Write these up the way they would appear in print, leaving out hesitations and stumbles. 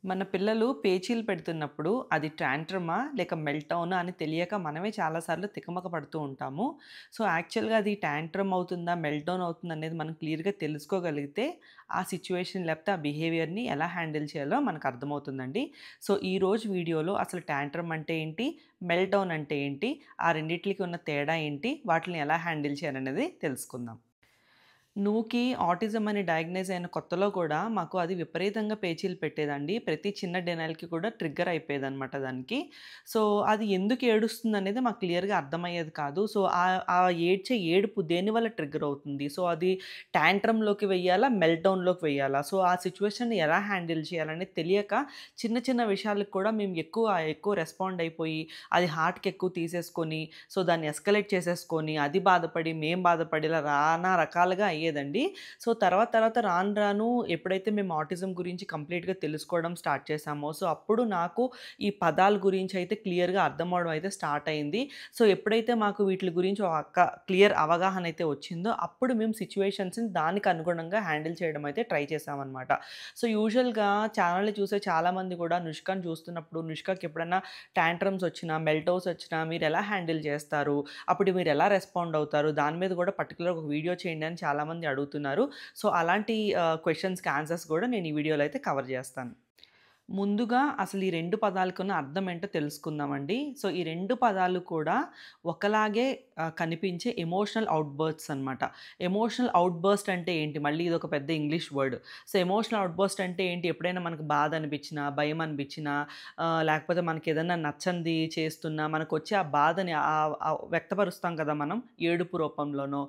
మన పిల్లలు పేచీలు పెడుతున్నప్పుడు అది ట్యాంట్రమా లేక మెల్ట్‌డౌనా అని తెలియక మనమే చాలా సార్లు తికమక పడుతూ ఉంటాము. సో, యాక్చువల్‌గా అది ట్యాంట్రమ్ అవుతుందా? మెల్ట్‌డౌన్ అవుతుందా? అనేది మనం క్లియర్‌గా తెలుసుకోగలిగితే ఆ సిట్యుయేషన్ లేకపోతే ఆ బిహేవియర్‌ని ఎలా హ్యాండిల్ చేయాలో మనకు అర్థమవుతుందండి. సో, ఈరోజు వీడియోలో అసలు ట్యాంట్రమ్ అంటే ఏంటి? మెల్ట్‌డౌన్ అంటే ఏంటి? ఆ రెండిట్లికి ఉన్న తేడా ఏంటి? వాటిని ఎలా హ్యాండిల్ చేయాలనేది తెలుసుకుందాం. నువ్వుకి ఆటిజం అని డయాగ్నైజ్ అయిన కొత్తలో కూడా మాకు అది విపరీతంగా పేచీలు పెట్టేదండి. ప్రతి చిన్న డెనైల్‌కి కూడా ట్రిగ్గర్ అయిపోయేదనమాట దానికి. సో, అది ఎందుకు ఏడుస్తుందనేది మాకు క్లియర్‌గా అర్థమయ్యేది కాదు. సో, ఆ ఏడ్చే ఏడుపు దేనివల్ల ట్రిగ్గర్ అవుతుంది? సో, అది టాంట్రమ్‌లోకి వెయ్యాలా? మెల్ట్‌డౌన్‌లోకి వెయ్యాలా? సో, ఆ సిట్యుయేషన్‌ని ఎలా హ్యాండిల్ చేయాలనేది తెలియక చిన్న చిన్న విషయాలకు కూడా మేము ఎక్కువ రెస్పాండ్ అయిపోయి అది హార్ట్‌కి ఎక్కువ తీసేసుకొని సో, దాన్ని ఎస్కలేట్ చేసేసుకొని, అది బాధపడి, మేము బాధపడి ఇలా నానా రకాలుగా అయ్యేదండి. సో, తర్వాత రాను రాను ఎప్పుడైతే మేము ఆటిజం గురించి కంప్లీట్‌గా తెలుసుకోవడం స్టార్ట్ చేశామో, సో, అప్పుడు నాకు ఈ పదాల గురించి అయితే క్లియర్‌గా అర్థమవ్వడం అయితే స్టార్ట్ అయింది. సో, ఎప్పుడైతే మాకు వీటిలి గురించి ఒక క్లియర్ అవగాహన అయితే వచ్చిందో, అప్పుడు మేము సిట్యుయేషన్స్‌ని దానికి అనుగుణంగా హ్యాండిల్ చేయడం అయితే ట్రై చేశామనమాట. సో, యూజువల్‌గా ఛానెల్‌ని చూసే చాలామంది కూడా నుష్కాని చూస్తున్నప్పుడు, నుష్కాకి ఎప్పుడన్నా టాంట్రమ్స్ వచ్చినా, మెల్ట్‌డౌన్స్ వచ్చినా మీరెలా హ్యాండిల్ చేస్తారు? అప్పుడు మీరెలా రెస్పాండ్ అవుతారు? దాని మీద కూడా పర్టిక్యులర్‌గా ఒక వీడియో చేయండి అని చాలామంది అడుగుతున్నారు. సో, అలాంటి క్వెషన్స్‌కి ఆన్సర్స్ కూడా నేను ఈ వీడియోలో అయితే కవర్ చేస్తాను. ముందుగా అసలు ఈ 2 పదాలకున్న అర్థం ఏంటో తెలుసుకుందామండి. సో, ఈ 2 పదాలు కూడా ఒకలాగే కనిపించే ఎమోషనల్ ఔట్‌బర్స్ట్స్ అనమాట. ఎమోషనల్ ఔట్‌బర్స్ట్ అంటే ఏంటి? మళ్ళీ ఇదొక పెద్ద ఇంగ్లీష్ వర్డ్. సో, ఎమోషనల్ ఔట్‌బర్స్ట్ అంటే ఏంటి? ఎప్పుడైనా మనకు బాధ అనిపించినా, భయం అనిపించినా లేకపోతే మనకేదన్నా నచ్చనిది చేస్తున్నా, మనకొచ్చే ఆ బాధని వ్యక్తపరుస్తాం కదా మనం. ఏడుపు రూపంలోనో,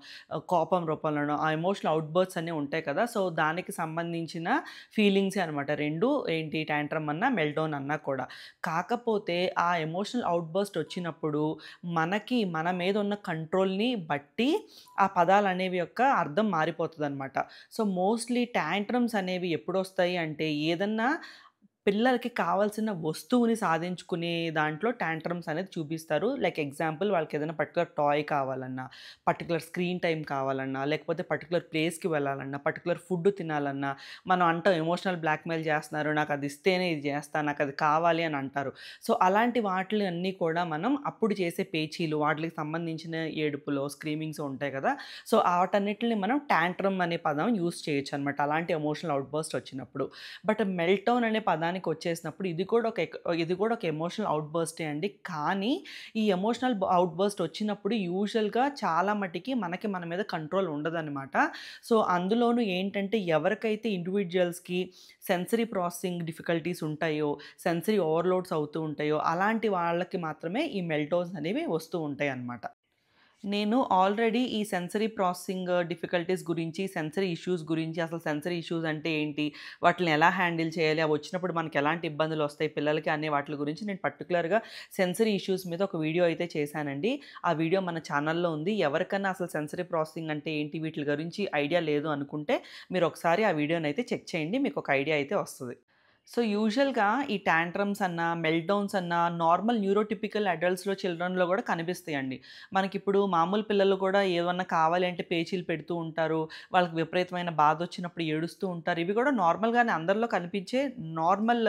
కోపం రూపంలోనో ఆ ఎమోషనల్ ఔట్‌బర్స్ట్స్ అన్నీ ఉంటాయి కదా! సో, దానికి సంబంధించిన ఫీలింగ్సే అనమాట. 2 ఏంటి టాంట్రమ్ అన్నా, మెల్ట్‌డౌన్ అన్నా కూడా. కాకపోతే ఆ ఎమోషనల్ ఔట్‌బర్స్ట్ వచ్చినప్పుడు మనకి మన మీద ఉన్న కంట్రోల్‌ని బట్టి ఆ పదాలనేవి యొక్క అర్థం మారిపోతదనమాట. సో, మోస్ట్‌లీ టాంట్రమ్స్ అనేవి ఎప్పుడొస్తాయి అంటే ఏదన్నా పిల్లలకి కావాల్సిన వస్తువుని సాధించుకునే దాంట్లో టాంట్రమ్స్ అనేది చూపిస్తారు. లైక్ ఎగ్జాంపుల్ వాళ్ళకేదైనా పర్టిక్యులర్ టాయ్ కావాలన్నా, పర్టిక్యులర్ స్క్రీన్ టైమ్ కావాలన్నా, లేకపోతే పర్టిక్యులర్ ప్లేస్‌కి వెళ్ళాలన్నా, పర్టిక్యులర్ ఫుడ్ తినాలన్నా, మనం అంటాం ఎమోషనల్ బ్లాక్‌మెయిల్ చేస్తున్నారు. నాకది ఇస్తేనే ఇది చేస్తా. నాకది కావాలి అని అంటారు. సో, అలాంటి వాటిలి అన్నీ కూడా మనం అప్పుడు చేసే పేచీలు, వాటిలికి సంబంధించిన ఏడుపులో, స్క్రీమింగ్స్ ఉంటాయి కదా! సో, వాటన్నిటిని మనం టాంట్రమ్ అనే పదం యూజ్ చేయొచ్చనమాట. అలాంటి ఎమోషనల్ ఔట్‌బర్స్ట్ వచ్చినప్పుడు. బట్ మెల్ట్‌డౌన్ అనే పదానికొచ్చేసినప్పుడు ఇది కూడా ఒక ఎమోషనల్ ఔట్‌బర్స్టే అండి. కానీ ఈ ఎమోషనల్ ఔట్‌బర్స్ట్ వచ్చినప్పుడు యూజువల్‌గా చాలా మటికి మనకి మన మీద కంట్రోల్ ఉండదనమాట. సో, అందులోనూ ఏంటంటే ఎవరికైతే ఇండివిడ్యుయల్స్‌కి సెన్సరీ ప్రాసెసింగ్ డిఫికల్టీస్ ఉంటాయో, సెన్సరీ ఓవర్‌లోడ్స్ అవుతూ ఉంటాయో, అలాంటి వాళ్ళకి మాత్రమే ఈ మెల్ట్‌డౌన్స్ అనేవి వస్తూ ఉంటాయన్నమాట. నేను ఆల్రెడీ ఈ సెన్సరీ ప్రాసెసింగ్ డిఫికల్టీస్ గురించి, సెన్సరీ ఇష్యూస్ గురించి, అసలు సెన్సరీ ఇష్యూస్ అంటే ఏంటి? వాటిల్ని ఎలా హ్యాండిల్ చేయాలి? అవి వచ్చినప్పుడు మనకి ఎలాంటి ఇబ్బందులొస్తాయి పిల్లలకి అనే వాటిల గురించి నేను పర్టిక్యులర్‌గా సెన్సరీ ఇష్యూస్ మీద ఒక వీడియో అయితే చేశానండి. ఆ వీడియో మన ఛానల్‌లో ఉంది. ఎవరికన్నా అసలు సెన్సరీ ప్రాసెసింగ్ అంటే ఏంటి? వీటిల గురించి ఐడియా లేదు అనుకుంటే మీరొకసారి ఆ వీడియోనైతే చెక్ చేయండి. మీకొక ఐడియా అయితే వస్తది. సో, యూజువల్‌గా ఈ టాంట్రమ్స్ అన్నా, మెల్ట్‌డౌన్స్ అన్నా నార్మల్ న్యూరోటిపికల్ అడల్ట్స్‌లో, చిల్డ్రన్‌లో గూడా కనిపిస్తాయండి. మనకిప్పుడు మామూలు పిల్లలు కూడా ఏవన్నా కావాలి అంటే పేచీలు పెడుతూ ఉంటారు. వాళ్ళకి విపరీతమైన బాధొచ్చినప్పుడు ఏడుస్తూ ఉంటారు. ఇవి కూడా నార్మల్‌గానే అందరిలో కనిపించే నార్మల్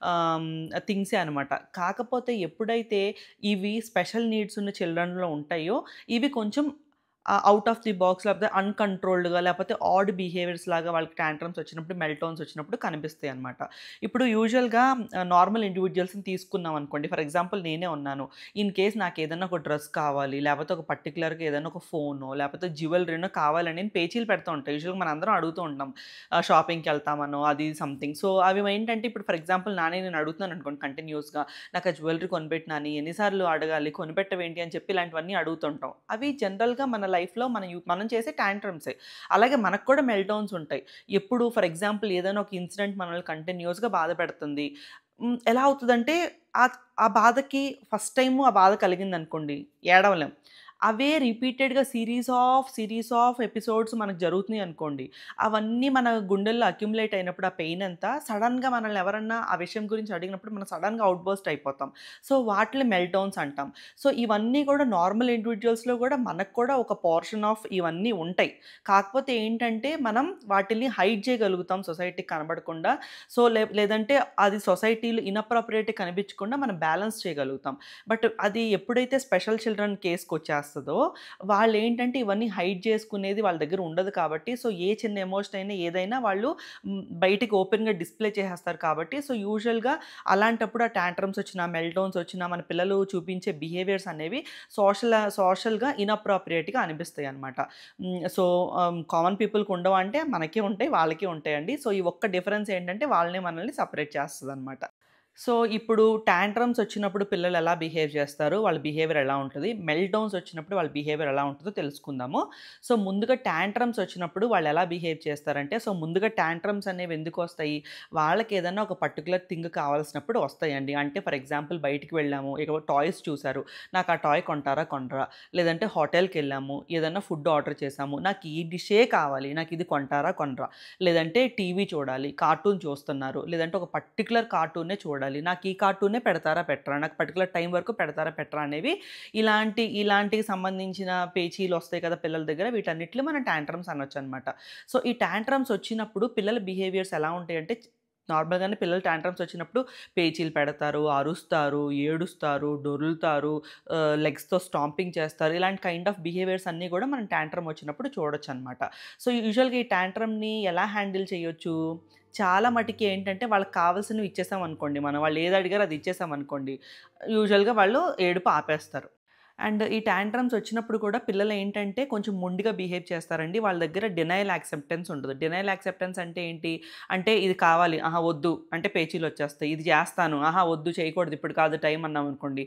ఆహ్, థింగ్సే అనమాట. కాకపోతే ఎప్పుడైతే ఇవి స్పెషల్ నీడ్స్ ఉన్న చిల్డ్రన్‌లో ఉంటాయో, ఇవి కొంచెం ఔట్ ఆఫ్ ది బాక్స్ లేకపోతే అన్‌కంట్రోల్డ్‌గా లేకపోతే ఆడ్ బిహేవియర్స్ లాగా వాళ్ళకి టాంట్రమ్స్ వచ్చినప్పుడు, మెల్ట్‌డౌన్స్ వచ్చినప్పుడు కనిపిస్తాయన్నమాట. ఇప్పుడు యూజువల్‌గా నార్మల్ ఇండివిడ్యుయల్స్‌ని తీసుకున్నాం అనుకోండి. ఫర్ ఎగ్జాంపుల్ నేనే ఉన్నాను. ఇన్ కేస్ నాకేదన్నా ఒక డ్రెస్ కావాలి, లేపోతే ఒక పర్టిక్యులర్‌గా ఏదైనా ఒక ఫోనో, లేపోతే జ్యువెలరీనో కావాలని నేను పేచీలు పెడుతూ ఉంటా. యూజువల్‌గా మనందరం అడుగుతూ ఉంటాం. షాపింగ్‌కెళ్తామనో అది సంథింగ్. సో, అవి ఏంటంటే ఇప్పుడు ఫర్ ఎగ్జాంపుల్ నేను అడుగుతున్నాను అనుకోండి కంటిన్యూయస్‌గా నాకు ఆ జ్యువెలరీ కొనిపెట్టు నాని ఎన్ని సార్లు అడగాలి? కొనిపెట్టవేంటి? అని చెప్పి ఇలాంటివన్నీ అడుగుతుంటాం. అవి జనరల్‌గా మన లైఫ్‌లో మనం చేసే టాంట్రమ్సే. అలాగే మనకు కూడా మెల్ట్‌డౌన్స్ ఉంటాయి. ఎప్పుడు ఫర్ ఎగ్జాంపుల్ ఏదైనా ఒక ఇన్సిడెంట్ మనల్ని కంటిన్యూయస్‌గా బాధపెడుతుంది. ఎలా అవుతదంటే ఆ బాధకి ఫస్ట్ టైము ఆ బాధ కలిగిందనుకోండి ఏడవలేం. అవే రిపీటెడ్‌గా సీరీస్ ఆఫ్ ఎపిసోడ్స్ మనకు జరుగుతున్నాయి అనుకోండి. అవన్నీ మన గుండెల్లో అక్యుములేట్ అయినప్పుడు ఆ పెయిన్ అంతా సడెన్‌గా మనల్ని ఎవరన్నా ఆ విషయం గురించి అడిగినప్పుడు మనం సడెన్‌గా అవుట్ బర్స్ట్ అయిపోతాం. సో, వాటిని మెల్ట్‌డౌన్స్ అంటాం. సో, ఇవన్నీ కూడా నార్మల్ ఇండివిడ్యువల్స్‌లో కూడా మనకు కూడా ఒక పోర్షన్ ఆఫ్ ఇవన్నీ ఉంటాయి. కాకపోతే ఏంటంటే మనం వాటిల్ని హైడ్ చేయగలుగుతాం సొసైటీకి కనబడకుండా. సో, లేదంటే అది సొసైటీలో ఇనప్రాపరియేట్‌గా కనిపించకుండా మనం బ్యాలెన్స్ చేయగలుగుతాం. బట్ అది ఎప్పుడైతే స్పెషల్ చిల్డ్రన్ కేస్‌కొచ్చేస్తదో వాళ్ళేంటంటే ఇవన్నీ హైడ్ చేసుకునేది వాళ్ళ దగ్గర ఉండదు కాబట్టి, సో, ఏ చిన్న ఎమోషన్ అయినా ఏదైనా వాళ్ళు బయటికి ఓపెన్‌గా డిస్‌ప్లే చేసేస్తారు కాబట్టి, సో, యూజువల్‌గా అలాంటప్పుడు ఆ టాంట్రమ్స్ వచ్చినా, మెల్ట్‌డౌన్స్ వచ్చినా మన పిల్లలు చూపించే బిహేవియర్స్ అనేవి సోషల్‌గా ఇనప్రాపరియేట్‌గా అనిపిస్తాయన్నమాట. సో, కామన్ పీపుల్‌కి ఉండవా అంటే మనకే ఉంటాయి, వాళ్ళకి ఉంటాయండి. సో, ఈ ఒక్క డిఫరెన్స్ ఏంటంటే వాళ్ళని మనల్ని సెపరేట్ చేస్తదన్నమాట. సో, ఇప్పుడు టాంట్రమ్స్ వచ్చినప్పుడు పిల్లలు ఎలా బిహేవ్ చేస్తారు? వాళ్ళ బిహేవియర్ ఎలా ఉంటది? మెల్ట్‌డౌన్స్ వచ్చినప్పుడు వాళ్ళ బిహేవియర్ ఎలా ఉంటదో తెలుసుకుందాము. సో, ముందుగా టాంట్రమ్స్ వచ్చినప్పుడు వాళ్ళు ఎలా బిహేవ్ చేస్తారంటే, సో, ముందుగా టాంట్రమ్స్ అనేవి ఎందుకొస్తాయి? వాళ్ళకి ఏదన్నా ఒక పర్టిక్యులర్ థింగ్ కావాల్సినప్పుడు వస్తాయండి. అంటే ఫర్ ఎగ్జాంపుల్ బయటికి వెళ్ళాము, ఇక టాయ్స్ చూసారు. నాకు ఆ టాయ్ కొంటారా? కొనరా? లేదంటే హోటల్‌కెళ్ళాము, ఏదన్నా ఫుడ్ ఆర్డర్ చేసాము. నాకు ఈ డిషే కావాలి. నాకు ఇది కొంటారా? కొనరా? లేదంటే టీవీ చూడాలి, కార్టూన్ చూస్తున్నారు. లేదంటే ఒక పర్టిక్యులర్ కార్టూనే చూడాలి. నాకు ఈ కార్టూనే పెడతారా? పెట్టరా? నాకు పర్టిక్యులర్ టైం వరకు పెడతారా? పెట్టరా? అనేవి ఇలాంటికి సంబంధించిన పేచీలొస్తాయి కదా పిల్లల దగ్గర. వీటన్నిటిని మనం టాంట్రమ్స్ అనొచ్చనమాట. సో, ఈ టాంట్రమ్స్ వచ్చినప్పుడు పిల్లల బిహేవియర్స్ ఎలా ఉంటాయంటే నార్మల్‌గానే పిల్లలు టాంట్రమ్స్ వచ్చినప్పుడు పేచీలు పెడతారు, అరుస్తారు, ఏడుస్తారు, దొర్లుతారు, లెగ్స్‌తో స్టాంపింగ్ చేస్తారు. ఇలాంటి కైండ్ ఆఫ్ బిహేవియర్స్ అన్నీ గూడా మనం టాంట్రమ్ వచ్చినప్పుడు చూడొచ్చనమాట. సో, యూజువల్‌గా ఈ టాంట్రమ్‌ని ఎలా హ్యాండిల్ చేయొచ్చు? చాలా మటికి ఏంటంటే వాళ్ళకి కావాల్సినవి ఇచ్చేసామనుకోండి మనం. వాళ్ళు ఏది అడిగారో అది ఇచ్చేసామనుకోండి, యూజువల్‌గా వాళ్ళు ఏడుపు ఆపేస్తారు. అండ్ ఈ టాంట్రమ్స్ వచ్చినప్పుడు కూడా పిల్లలేంటంటే కొంచెం మొండిగా బిహేవ్ చేస్తారండి. వాళ్ళ దగ్గర డినయల్ యాక్సెప్టెన్స్ ఉండదు. డినయల్ యాక్సెప్టెన్స్ అంటే ఏంటి? అంటే ఇది కావాలి. ఆహా! వద్దు అంటే పేచీలొచ్చేస్తాయి. ఇది చేస్తాను. ఆహా! వద్దు చేయకూడదు ఇప్పుడు కాదు టైం అన్నామనుకోండి.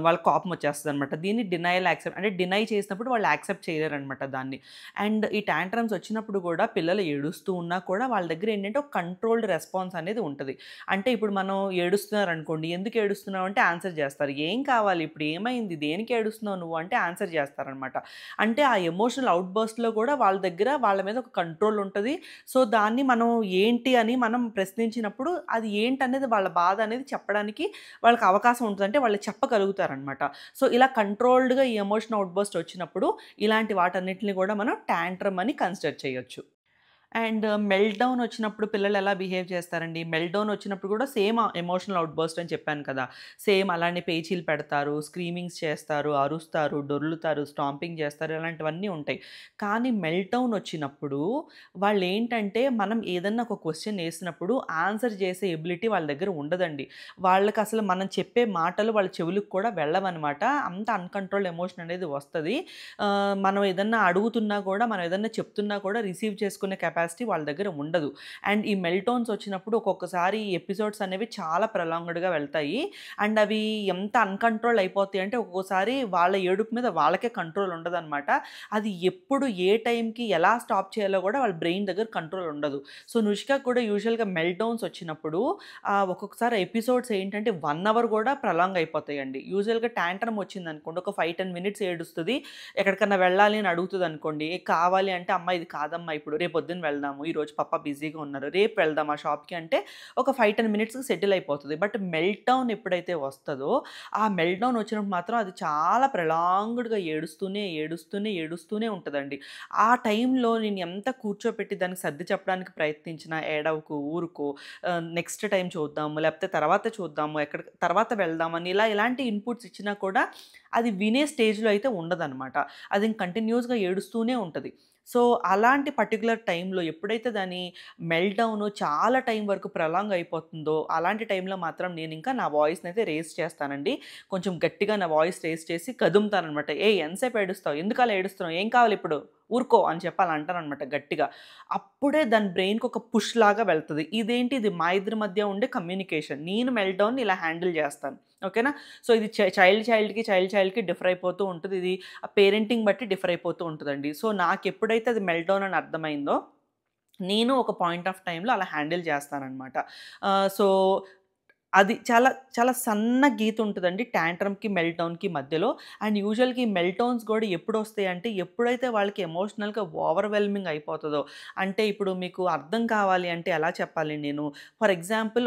వాళ్ళకి కోపం వచ్చేస్తదనమాట. దీన్ని డినయల్ యాక్సెప్ట్ అంటే డినై చేసినప్పుడు వాళ్ళు యాక్సెప్ట్ చేయలేరనమాట దాన్ని. అండ్ ఈ టాంట్రమ్స్ వచ్చినప్పుడు కూడా పిల్లలు ఏడుస్తూ ఉన్నా కూడా వాళ్ళ దగ్గర ఏంటంటే ఒక కంట్రోల్డ్ రెస్పాన్స్ అనేది ఉంటది. అంటే ఇప్పుడు మనం ఏడుస్తున్నారనుకోండి, ఎందుకు ఏడుస్తున్నావు అంటే ఆన్సర్ జేస్తారు. ఏం కావాలి ఇప్పుడు ఏమైంది? దేనికి ఏడుస్తున్నావు నువ్వు? అంటే ఆన్సర్ జేస్తారనమాట. అంటే ఆ ఎమోషనల్ ఔట్ బర్స్ట్‌లో గూడా వాళ్ళ దగ్గర వాళ్ళ మీద ఒక కంట్రోల్ ఉంటది. సో, దాన్ని మనం ఏంటి అని మనం ప్రశ్నించినప్పుడు అది ఏంటనేది వాళ్ళ బాధ అనేది చెప్పడానికి వాళ్ళకి అవకాశం ఉంటది. అంటే వాళ్ళు చెప్పగలుగుతారనమాట. సో, ఇలా కంట్రోల్డ్‌గా ఈ ఎమోషన్ ఔట్ బర్స్ట్ వచ్చినప్పుడు ఇలాంటి వాటన్నిటిని గూడా మనం టాంట్రమ్ అని కన్సిడర్ చేయొచ్చు. అండ్ మెల్ట్‌డౌన్ వచ్చినప్పుడు పిల్లలు ఎలా బిహేవ్ చేస్తారండి? మెల్ట్‌డౌన్ వచ్చినప్పుడు కూడా సేమ్ ఎమోషనల్ ఔట్‌బర్స్ట్ అని చెప్పాను కదా! సేమ్ అలానే పేచీలు పెడతారు, స్క్రీమింగ్స్ చేస్తారు, అరుస్తారు, దొర్లుతారు, స్టాంపింగ్ చేస్తారు ఇలాంటివన్నీ ఉంటాయి. కానీ మెల్ట్‌డౌన్ వచ్చినప్పుడు వాళ్ళేంటంటే మనం ఏదన్నా ఒక క్వెషన్ ఏసినప్పుడు ఆన్సర్ చేసే ఎబిలిటీ వాళ్ళ దగ్గర ఉండదండి. వాళ్ళకసలు మనం చెప్పే మాటలు వాళ్ళ చెవులకు కూడా వెళ్ళవనమాట. అంత అన్‌కంట్రోల్డ్ ఎమోషన్ అనేది వస్తది. మనం ఏదన్నా అడుగుతున్నా కూడా, మనం ఏదన్నా చెప్తున్నా కూడా రిసీవ్ చేసుకునే కెపాసిటీ వాళ్ళ దగ్గర ఉండదు. అండ్ ఈ మెల్ట్‌డౌన్స్ వచ్చినప్పుడు ఒక్కొక్కసారి ఈ ఎపిసోడ్స్ అనేవి చాలా ప్రొలాంగ్డ్‌గా వెళ్తాయి. అండ్ అవి ఎంత అన్‌కంట్రోల్ అయిపోతాయి అంటే ఒక్కోసారి వాళ్ళ ఏడుపు మీద వాళ్ళకే కంట్రోల్ ఉండదనమాట. అది ఎప్పుడు ఏ టైంకి ఎలా స్టాప్ చేయాలో కూడా వాళ్ళ బ్రెయిన్ దగ్గర కంట్రోల్ ఉండదు. సో, నుష్కాకి కూడా యూజువల్‌గా మెల్ట్‌డౌన్స్ వచ్చినప్పుడు ఒక్కొక్కసారి ఎపిసోడ్స్ ఏంటంటే 1 అవర్ కూడా ప్రొలాంగ్ అయిపోతాయండి. యూజువల్‌గా టాంట్రమ్ వచ్చిందనుకోండి ఒక 5, 10 మినిట్స్ ఏడుస్తది. ఎక్కడికన్నా వెళ్ళాలి అని అడుగుతదనుకోండి, కావాలి అంటే, "అమ్మ ఇది కాదమ్మా ఇప్పుడు రేపొద్దున వెళ్దాము. ఈరోజు పప్పా బిజీగా ఉన్నారు. రేపు వెళ్దాం ఆ షాప్‌కి" అంటే ఒక 5, 10 మినిట్స్‌కి సెటిల్ అయిపోతది. బట్ మెల్ట్‌డౌన్ ఎప్పుడైతే వస్తదో, ఆ మెల్ట్‌డౌన్ వచ్చినప్పుడు మాత్రం అది చాలా ప్రొలాంగ్డ్‌గా ఏడుస్తూనే ఉంటదండి. ఆ టైంలో నేను ఎంత కూర్చోపెట్టి దానికి సర్ది చెప్పడానికి ప్రయత్నించినా, "ఏడవకు, ఊరుకో, నెక్స్ట్ టైమ్ చూద్దాము, లేకపోతే తర్వాత చూద్దాము, తర్వాత వెళ్దామని" ఇలాంటి ఇన్‌పుట్స్ ఇచ్చినా కూడా అది వినే స్టేజ్‌లో అయితే ఉండదనమాట. అది కంటిన్యూయస్‌గా ఏడుస్తూనే ఉంటది. సో, అలాంటి పర్టిక్యులర్ టైంలో ఎప్పుడైతే దాని మెల్ట్‌డౌను చాలా టైం వరకు ప్రొలాంగ్ అయిపోతుందో, అలాంటి టైంలో మాత్రం నేనింకా నా వాయిస్‌నైతే రేజ్ చేస్తానండి. కొంచెం గట్టిగా నా వాయిస్ రేజ్ చేసి కదుముతాననమాట. "ఏయ్! ఎంతసేపు ఏడుస్తావు? ఎందుకలా ఏడుస్తున్నావు? ఏం కావాలిప్పుడు? ఊరుకో" అని చెప్పి అలా అంటాననమాట గట్టిగా. అప్పుడే దాని బ్రెయిన్‌కి ఒక పుష్ లాగా వెళ్తది. ఇది మా ఇద్దరి మధ్య ఉండే కమ్యూనికేషన్. నేను మెల్ట్‌డౌన్‌ని ఇలా హ్యాండిల్ చేస్తాను. ఓకేనా? సో, ఇది చైల్డ్‌కి డిఫర్ అయిపోతూ ఉంటది. ఇది పేరెంటింగ్ బట్టి డిఫర్ అయిపోతూ ఉంటదండి. సో, నాకెప్పుడైతే అది మెల్ట్‌డౌన్ అని అర్థమైందో, నేను ఒక పాయింట్ ఆఫ్ టైమ్‌లో అలా హ్యాండిల్ చేస్తాననమాట. సో అది చాలా చాలా సన్న గీత ఉంటదండి టాంట్రమ్‌కి, మెల్ట్‌డౌన్‌కి మధ్యలో. అండ్ యూజువల్‌గా ఈ మెల్ట్‌డౌన్స్ గూడా ఎప్పుడొస్తాయంటే, ఎప్పుడైతే వాళ్ళకి ఎమోషనల్‌గా ఓవర్‌వెల్మింగ్ అయిపోతదో, అంటే ఇప్పుడు మీకు అర్థం కావాలి అంటే ఎలా చెప్పాలి నేను? ఫర్ ఎగ్జాంపుల్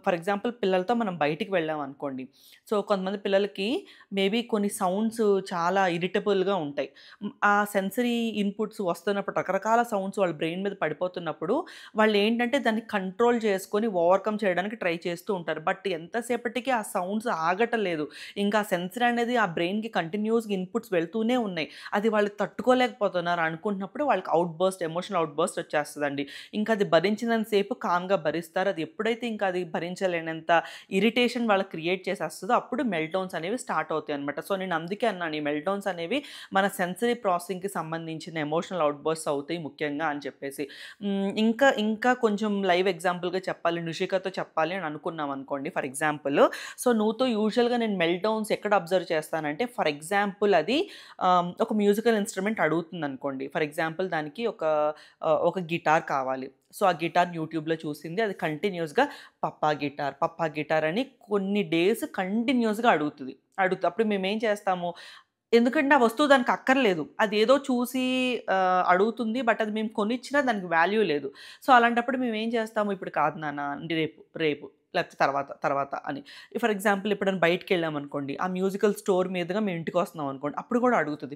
ఫర్ ఎగ్జాంపుల్ పిల్లలతో మనం బయటికి వెళ్ళామనుకోండి. సో, కొంతమంది పిల్లలకి మేబీ కొన్ని సౌండ్స్ చాలా ఇరిటబుల్‌గా ఉంటాయి. ఆ సెన్సరీ ఇన్‌పుట్స్ వస్తున్నప్పుడు రకరకాల సౌండ్స్ వాళ్ళ బ్రెయిన్ మీద పడిపోతున్నప్పుడు వాళ్ళేంటంటే దాన్ని కంట్రోల్ చేసుకొని ఓవర్‌కమ్ చేయడానికి ట్రై చేస్తూ ఉంటారు. బట్ ఎంతసేపటికి ఆ సౌండ్స్ ఆగటలేదు. ఇంకా సెన్సర్ అనేది ఆ బ్రెయిన్‌కి కంటిన్యూయస్‌గా ఇన్‌పుట్స్ వెళ్తూనే ఉన్నాయి. అది వాళ్ళు తట్టుకోలేకపోతున్నారు అనుకుంటున్నప్పుడు వాళ్ళకి ఎమోషనల్ ఔట్ బర్స్ట్ వచ్చేస్తదండి. ఇంకా అది భరించినంత సేపు కామ్‌గా భరిస్తారు. అది ఎప్పుడైతే ఇంకా అది భరించలేనంత ఇరిటేషన్ వాళ్ళకి క్రియేట్ చేసేస్తదో అప్పుడు మెల్ట్‌డౌన్స్ అనేవి స్టార్ట్ అవుతాయన్నమాట. సో, నేను అందుకే అన్నాను ఈ మెల్ట్‌డౌన్స్ అనేవి మన సెన్సరీ ప్రాసెసింగ్‌కి సంబంధించిన ఎమోషనల్ ఔట్ బర్స్ట్స్ అవుతాయి ముఖ్యంగా అని చెప్పేసి. ఇంకా కొంచెం లైవ్ ఎగ్జాంపుల్‌గా చెప్పాలి, నుషికతో చెప్పాలి అని అనుకున్నామనుకోండి ఫర్ ఎగ్జాంపుల్. సో, నువ్వుతో యూజువల్‌గా నేను మెల్ట్‌డౌన్స్ ఎక్కడ అబ్జర్వ్ చేస్తానంటే ఫర్ ఎగ్జాంపుల్ అది ఒక మ్యూజికల్ ఇన్‌స్ట్రుమెంట్ అడుగుతుందనుకోండి. ఫర్ ఎగ్జాంపుల్ దానికి ఒక గిటార్ కావాలి. సో, ఆ గిటార్‌ని యూట్యూబ్‌లో చూసింది. అది కంటిన్యూయస్‌గా పప్పా గిటార్ అని కొన్ని డేస్ కంటిన్యూయస్‌గా అప్పుడు మేమేం చేస్తాము, ఎందుకంటే ఆ వస్తువు దానికి అక్కర్లేదు. అదేదో చూసి అడుగుతుంది. బట్ అది మేము కొనిచ్చినా దానికి వాల్యూ లేదు. సో, అలాంటప్పుడు మేమేం చేస్తాము, ఇప్పుడు కాదు నాన్న రేపు, రేపు లేకపోతే తర్వాత అని. ఫర్ ఎగ్జాంపుల్ ఎప్పుడైనా బయటికెళ్ళామనుకోండి, ఆ మ్యూజికల్ స్టోర్ మీదుగా మేము ఇంటికొస్తున్నాం అనుకోండి, అప్పుడు కూడా అడుగుతది.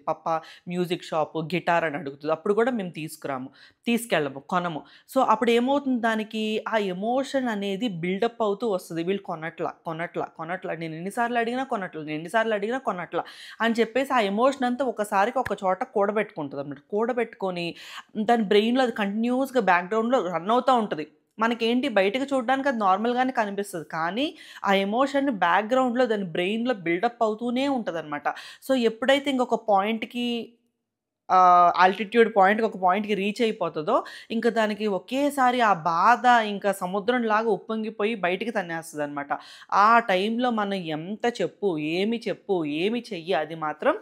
మ్యూజిక్ షాపు, గిటార్ అని అడుగుతది. అప్పుడు కూడా మేము తీసుకెళ్ళము, కొనము. సో, అప్పుడేమవుతుంది దానికి ఆ ఎమోషన్ అనేది బిల్డప్ అవుతూ వస్తది. వీళ్ళు కొనట్ల. నేను ఎన్ని సార్లు అడిగినా కొనట్ల. అని చెప్పేసి ఆ ఎమోషన్ అంతా ఒకసారికి ఒక చోట కూడబెట్టుకుంటదనమాట. కూడబెట్టుకొని దాని బ్రెయిన్‌లో అది కంటిన్యూయస్‌గా బ్యాక్‌గ్రౌండ్‌లో రన్ అవుతా ఉంటది. మనకేంటి బయటకి చూడడానికి అది నార్మల్‌గానే కనిపిస్తది. కానీ ఆ ఎమోషన్ బ్యాక్‌గ్రౌండ్‌లో దాని బ్రెయిన్‌లో బిల్డప్ అవుతూనే ఉంటదనమాట. సో, ఎప్పుడైతే ఇంకొక పాయింట్‌కి ఆల్టిట్యూడ్ పాయింట్‌కి ఒక పాయింట్‌కి రీచ్ అయిపోతదో, ఇంక దానికి ఒకేసారి ఆ బాధ ఇంకా సముద్రంలాగా ఉప్పొంగిపోయి బయటికి తన్నేస్తదనమాట. ఆ టైంలో మనం ఏమి చెయ్యి అది మాత్రం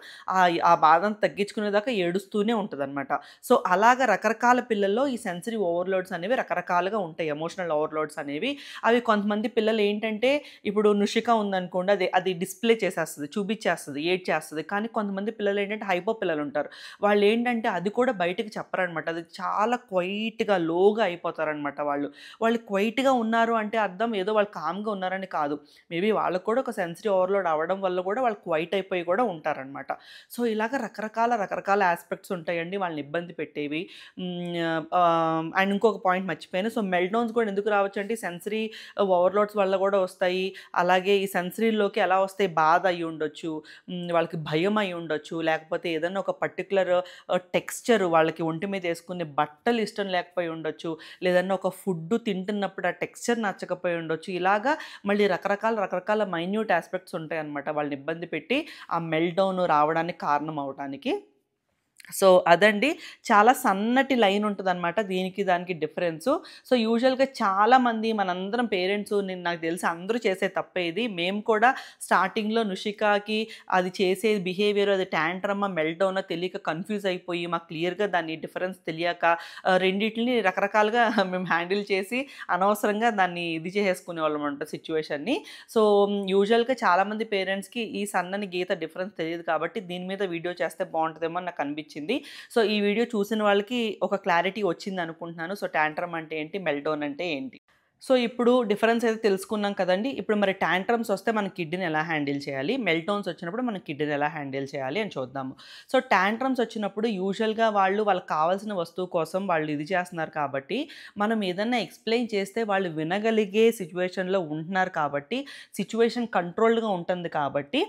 ఆ బాధను తగ్గించుకునేదాకా ఏడుస్తూనే ఉంటదనమాట. సో, అలాగా రకరకాల పిల్లల్లో ఈ సెన్సరీ ఓవర్‌లోడ్స్ అనేవి రకరకాలుగా ఉంటాయి. ఎమోషనల్ ఓవర్‌లోడ్స్ అనేవి. అవి కొంతమంది పిల్లలేంటంటే, ఇప్పుడు నుషిక ఉందనుకోండి, అది డిస్‌ప్లే చేసేస్తది, చూపిచ్చేస్తది, ఏడ్చేస్తది. కానీ కొంతమంది పిల్లలేంటంటే హైపో పిల్లలుంటారు. వాళ్ళేంటంటే అది కూడా బయటకి చెప్పరనమాట. అది చాలా క్వైట్‌గా, లోగా అయిపోతారనమాట వాళ్ళు. వాళ్ళు క్వైట్‌గా ఉన్నారు అంటే అర్థం ఏదో వాళ్ళు కామ్‌గా ఉన్నారని కాదు. మేబీ వాళ్ళకి కూడా ఒక సెన్సిటీ ఓవర్‌లోడ్ అవ్వడం వల్ల కూడా వాళ్ళు క్వైట్ అయిపోయి కూడా ఉంటారనమాట. సో, ఇలాగ రకరకాల యాస్పెక్ట్స్ ఉంటాయండి వాళ్ళని ఇబ్బంది పెట్టేవి. అండ్ ఇంకొక పాయింట్ మర్చిపోయాను. సో, మెల్ట్‌డౌన్స్ కూడా ఎందుకు రావచ్చంటే సెన్సరీ ఓవర్‌లోడ్స్ వల్ల కూడా వస్తాయి. అలాగే ఈ సెన్సరీలోకి ఎలా వస్తాయి, బాధ అయ్యుండొచ్చు, వాళ్ళకి భయం అయ్యుండొచ్చు, లేకపోతే ఏదన్నా ఒక పర్టిక్యులర్ టెక్స్చర్ వాళ్ళకి ఒంటి మీద యేసుకునే బట్టలు ఇష్టం లేకపోయి ఉండొచ్చు. లేదన్నా ఒక ఫుడ్డు తింటున్నప్పుడు ఆ టెక్స్చర్ నచ్చకపోయి ఉండొచ్చు. ఇలాగా మళ్ళీ రకరకాల మైన్యూట్ యాస్పెక్ట్స్ ఉంటాయన్నమాట వాళ్ళని ఇబ్బంది పెట్టి ఆ మెల్ట్‌డౌన్ రావడానికి కారణం అవ్వటానికి. సో, అదండి. చాలా సన్నటి లైన్ ఉంటదనమాట దీనికి, దానికి డిఫరెన్సు. సో, యూజువల్‌గా చాలామంది మనందరం పేరెంట్సు నాకు తెలిసి అందరూ చేసే తప్పే ఇది. మేము కూడా స్టార్టింగ్‌లో నుషికాకి అది చేసే బిహేవియర్ అది టాంట్రమా, మెల్ట్‌డౌనా తెలియక కన్‌ఫ్యూజ్ అయిపోయి మాకు క్లియర్‌గా దాని డిఫరెన్స్ తెలియక రెండిటిలిని రకరకాలుగా మేము హ్యాండిల్ చేసి అనవసరంగా దాన్ని ఇది చేసేసుకునేవాళ్ళమనమాట సిట్యుయేషన్‌ని. సో, యూజువల్‌గా చాలామంది పేరెంట్స్‌కి ఈ సన్నని గీత డిఫరెన్స్ తెలీదు కాబట్టి దీని మీద వీడియో చేస్తే బావుంటదేమో అని నాకనిపిచ్చింది. సో, ఈ వీడియో చూసిన వాళ్ళకి ఒక క్లారిటీ వచ్చిందనుకుంటున్నాను. సో, టాంట్రమ్ అంటే ఏంటి? మెల్ట్‌డౌన్ అంటే ఏంటి? సో, ఇప్పుడు డిఫరెన్స్ అయితే తెలుసుకున్నాం కదండీ! ఇప్పుడు మరి టాంట్రమ్స్ వస్తే మన కిడ్‌ని ఎలా హ్యాండిల్ చేయాలి? మెల్ట్‌డౌన్స్ వచ్చినప్పుడు మన కిడ్‌ని ఎలా హ్యాండిల్ చేయాలి అని చూద్దాము. సో, టాంట్రమ్స్ వచ్చినప్పుడు యూజువల్‌గా వాళ్ళకి కావాల్సిన వస్తువు కోసం వాళ్ళు ఇది చేస్తున్నారు కాబట్టి, మనం ఏదన్నా ఎక్స్‌ప్లెయిన్ చేస్తే వాళ్ళు వినగలిగే సిట్యుయేషన్‌లో ఉంటున్నారు కాబట్టి, సిట్యుయేషన్ కంట్రోల్డ్‌గా ఉంటుంది కాబట్టి,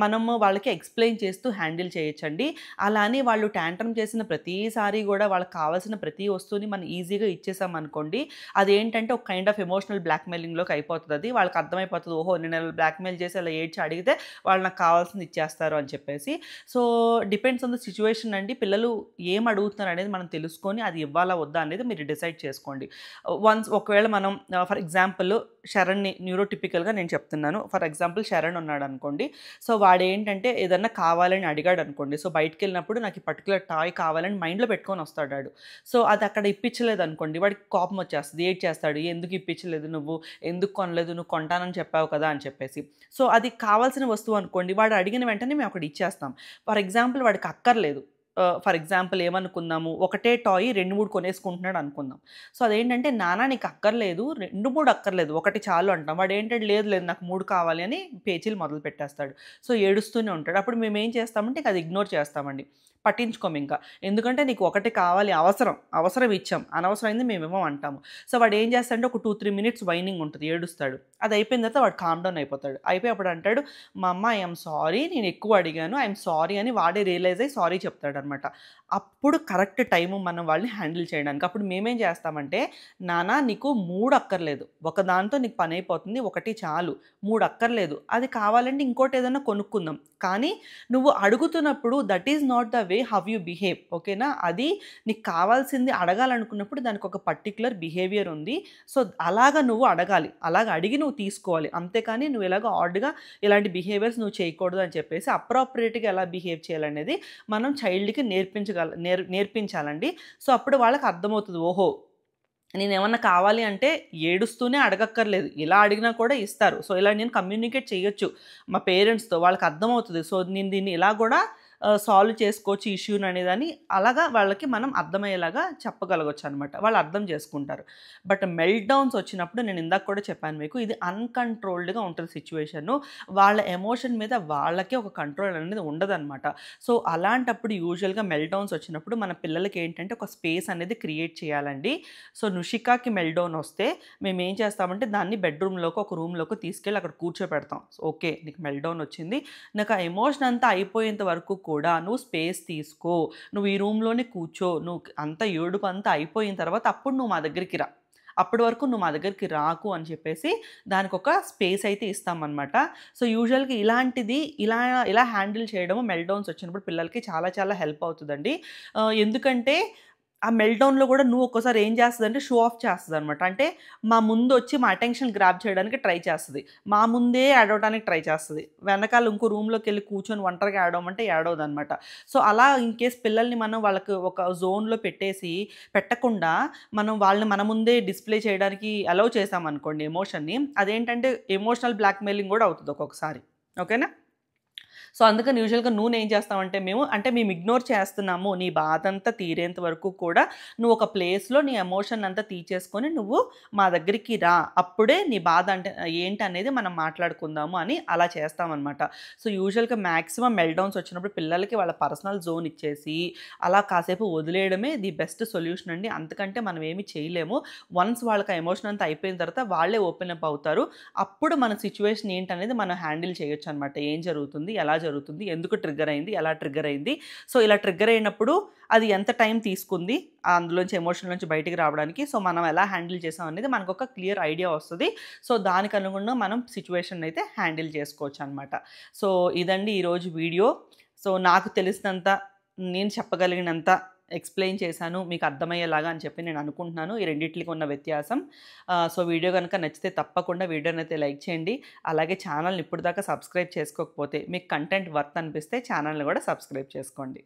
మనము వాళ్ళకి ఎక్స్‌ప్లెయిన్ చేస్తూ హ్యాండిల్ చేయొచ్చండి. అలా అని వాళ్ళు టాంట్రమ్ చేసిన ప్రతిసారి గూడా వాళ్ళకి కావాల్సిన ప్రతి వస్తువుని మనం ఈజీగా ఇచ్చేసామనుకోండి, అదేంటంటే ఒక కైండ్ ఆఫ్ ఎమోషనల్ బ్లాక్‌మెయిలింగ్‌లోకి అయిపోతదది. వాళ్ళకి అర్థమైపోతది. ఓహో! నేను ఇలా బ్లాక్‌మెయిల్ చేసి అలా ఏడ్చి అడిగితే వాళ్ళు నాకు కావాల్సింది ఇచ్చేస్తారు అని చెప్పేసి. So, depends on the situation అండి. పిల్లలు ఏం అడుగుతున్నారు అనేది మనం తెలుసుకొని అది ఇవ్వాలా? వద్దా? అనేది మీరు డిసైడ్ చేసుకోండి. ఒకవేళ మనం ఫర్ ఎగ్జాంపుల్ శరణ్‌ని న్యూరోటిపికల్‌గా నేను చెప్తున్నాను. ఫర్ ఎగ్జాంపుల్ శరణ్ ఉన్నాడనుకోండి. సో, వాడేంటంటే ఏదన్నా కావాలని అడిగాడనుకోండి. సో, బయటికెళ్ళినప్పుడు నాకు ఈ పర్టిక్యులర్ టాయ్ కావాలని మైండ్‌లో పెట్టుకొనొస్తాడాడు. సో, అది అక్కడ ఇప్పించలేదనుకోండి వాడికి కోపమొచ్చేస్తది. ఏడ్చేస్తాడు. ఎందుకు ఎందుకు ఇప్పించలేదు నువ్వు? ఎందుకు కొనలేదు? నువ్వు కొంటానని చెప్పావు కదా! అని చెప్పేసి. సో, అది కావాల్సిన వస్తువు అనుకోండి. వాడు అడిగిన వెంటనే మేము అక్కడ ఇచ్చేస్తాం. ఫర్ ఎగ్జాంపుల్ వాడికి అక్కర్లేదు. ఫర్ ఎగ్జాంపుల్ ఏమనుకుందాము, ఒకటే టాయ్ 2, 3 కొనేసుకుంటున్నాడు అనుకుందాం. సో, అదేంటంటే నాన్న నీకు అక్కర్లేదు, 2, 3 అక్కర్లేదు. ఒకటి చాలు అంటాం. వాడేంటంటే లేదు లేదు నాకు 3 కావాలి అని పేచీలు మొదలుపెట్టేస్తాడు. సో, ఏడుస్తూనే ఉంటాడు. అప్పుడు మేమేం చేస్తామంటే ఇక అది ఇగ్నోర్ చేస్తామండి. పట్టించుకోమింక. ఎందుకంటే నీకు ఒకటి కావాలి అవసరం. అవసరం ఇచ్చాం. అనవసరమైంది మేమివ్వం అంటాము. సో, వాడేం చేస్తాడంటే ఒక 2, 3 మినిట్స్ వైనింగ్ ఉంటది. ఏడుస్తాడు. అది అయిపోయిన తర్వాత వాడు కామ్ డౌన్ అయిపోతాడు. అయిపోయి అప్పుడు అంటాడు, మా అమ్మ ఐ యామ్ సారీ. నేను ఎక్కువ అడిగాను. ఐ యామ్ సారీ అని వాడే రియలైజ్ అయ్యి సారీ చెప్తాడనమాట. అప్పుడు కరెక్ట్ టైము మనం వాళ్ళని హ్యాండిల్ చేయడానికి. అప్పుడు మేమేం చేస్తామంటే, నాన్న నీకు 3 అక్కర్లేదు. ఒకదాంతో నీకు పనైపోతుంది. ఒకటి చాలు. 3 అక్కర్లేదు. అది కావాలంటే ఇంకోటేదన్నా కొనుక్కుందాం. కానీ నువ్వు అడుగుతున్నప్పుడు that is not the way how you behave. ఓకేనా? అది నీకు కావాల్సింది అడగాలనుకున్నప్పుడు దానికొక పర్టిక్యులర్ బిహేవియర్ ఉంది. సో, అలాగా నువ్వు అడగాలి. అలాగ అడిగి నువ్వు తీసుకోవాలి. అంతేకాని నువ్వు ఇలాగ ఆడ్‌గా ఇలాంటి బిహేవియర్స్ నువ్వు చేయకూడదు అని చెప్పేసి అప్రాప్రియేట్‌గా ఎలా బిహేవ్ చేయాలనేది మనం చైల్డ్‌కి నేర్పించాలండి. సో, అప్పుడు వాళ్ళకి అర్థమవుతది. ఓహో! నేనేమన్నా కావాలి అంటే ఏడుస్తూనే అడగక్కర్లేదు. ఇలా అడిగినా కూడా ఇస్తారు. సో, ఇలా నేను కమ్యూనికేట్ చేయొచ్చు మా పేరెంట్స్‌తో. వాళ్ళకి అర్థమవుతది. సో, నేను దీన్ని ఇలా గూడా సాల్వ్ చేసుకోవచ్చు ఇష్యూననేదని అలాగా వాళ్ళకి మనం అర్థమయ్యేలాగా చెప్పగలగొచ్చనమాట. వాళ్ళు అర్థం చేసుకుంటారు. బట్ మెల్ట్‌డౌన్స్ వచ్చినప్పుడు నేను ఇందాక కూడా చెప్పాను మీకు. ఇది అన్‌కంట్రోల్డ్‌గా ఉంటది సిట్యుయేషను. వాళ్ళ ఎమోషన్ మీద వాళ్ళకే ఒక కంట్రోల్ అనేది ఉండదనమాట. సో, అలాంటప్పుడు యూజువల్‌గా మెల్ట్‌డౌన్స్ వచ్చినప్పుడు మన పిల్లలకేంటంటే ఒక స్పేస్ అనేది క్రియేట్ చేయాలండి. సో, నుషికాకి మెల్ట్‌డౌన్ వస్తే మేమేం చేస్తామంటే దాన్ని బెడ్‌రూమ్‌లోకో, ఒక రూమ్‌లోకో తీసుకెళ్ళి అక్కడ కూర్చోపెడతాం. ఓకే. నీకు మెల్ట్‌డౌన్ వచ్చింది. నాకు ఆ ఎమోషన్ అంతా అయిపోయేంత వరకు కూడా నువ్వు స్పేస్ తీసుకో. నువ్వు ఈ రూమ్‌లోనే కూర్చో. నువ్వు అంతా ఏడుపు అంతా అయిపోయిన తర్వాత అప్పుడు నువ్వు మా దగ్గరికి రా. అప్పటి వరకు నువ్వు మా దగ్గరికి రాకు అని చెప్పేసి దానికొక స్పేస్ అయితే ఇస్తామనమాట. సో, యూజువల్‌గా ఇలాంటిది ఇలా ఇలా హ్యాండిల్ చేయడము మెల్ట్‌డౌన్స్ వచ్చినప్పుడు పిల్లలకి చాలా చాలా హెల్ప్ అవుతదండి. ఎందుకంటే ఆ మెల్ట్‌డౌన్‌లో గూడా నువ్వు ఒక్కోసారి ఏం చేస్తదంటే షో ఆఫ్ చేస్తదనమాట. అంటే మా ముందొచ్చి మా అటెన్షన్ గ్రాబ్ చేయడానికి ట్రై చేస్తది. మా ముందే ఏడవటానికి ట్రై చేస్తది. వెనకాల ఇంకో రూమ్‌లోకెళ్ళి కూర్చొని ఒంటరిగా ఏడవమంటే ఏడవదనమాట. సో, అలా ఇన్‌కేస్ పిల్లల్ని మనం వాళ్ళకి ఒక జోన్‌లో పెట్టకుండా మనం వాళ్ళని మన ముందే డిస్‌ప్లే చేయడానికి అలౌ చేశామనుకోండి ఎమోషన్‌ని, అదేంటంటే ఎమోషనల్ బ్లాక్‌మెయిలింగ్ గూడా అవుతది ఒక్కొక్కసారి. ఓకేనా? సో, అందుకని యూజువల్‌గా నువ్వేం చేస్తావంటే మేము ఇగ్నోర్ చేస్తున్నాము. నీ బాధంతా తీరేంత వరకు కూడా నువ్వు ఒక ప్లేస్‌లో నీ ఎమోషన్ అంతా తీర్చేసుకొని నువ్వు మా దగ్గరికి రా. అప్పుడే నీ బాధ అంటే ఏంటనేది మనం మాట్లాడుకుందాము అని అలా చేస్తామనమాట. సో, యూజువల్‌గా మాక్సిమం మెల్ట్‌డౌన్స్ వచ్చినప్పుడు పిల్లలకి వాళ్ళ పర్సనల్ జోన్ ఇచ్చేసి అలా కాసేపు వదిలేయడమే ది బెస్ట్ సొల్యూషన్ అండి. అంతకంటే మనం ఏమి చేయలేము. వన్స్ వాళ్ళకి ఆ ఎమోషన్ అంతా అయిపోయిన తర్వాత వాళ్ళే ఓపెన్ అప్ అవుతారు. అప్పుడు మన సిట్యుయేషన్ ఏంటనేది మనం హ్యాండిల్ చేయొచ్చనమాట. ఏం జరుగుతుంది? ఎలా జరుగుతుంది? ఎందుకు ట్రిగ్గర్ అయింది? ఎలా ట్రిగ్గర్ అయింది? సో, ఇలా ట్రిగ్గర్ అయినప్పుడు అది ఎంత టైం తీసుకుంది? అందులోంచి ఎమోషన్ నుంచి బయటికి రావడానికి. సో, మనం ఎలా హ్యాండిల్ చేసాం అనేది మనకొక క్లియర్ ఐడియా వస్తది. సో, దానికి అనుగుణంగా మనం సిట్యుయేషన్‌నయితే హ్యాండిల్ చేసుకోవచ్చనమాట. సో, ఇదండి ఈరోజు వీడియో. సో, నాకు తెలిసినంత, నేను చెప్పగలిగినంత ఎక్స్‌ప్లెయిన్ చేశాను. మీకు అర్థమయ్యేలాగా అని చెప్పి నేను అనుకుంటున్నాను. ఈ రెండిట్లికి ఉన్న వ్యత్యాసం. సో, వీడియో గనుక నచ్చితే తప్పకుండా వీడియోనైతే లైక్ చేయండి. అలాగే ఛానల్‌ని ఇప్పటిదాకా సబ్స్క్రైబ్ చేసుకోకపోతే మీకు కంటెంట్ వర్త్ అనిపిస్తే ఛానల్‌ని కూడా సబ్స్క్రైబ్ చేసుకోండి.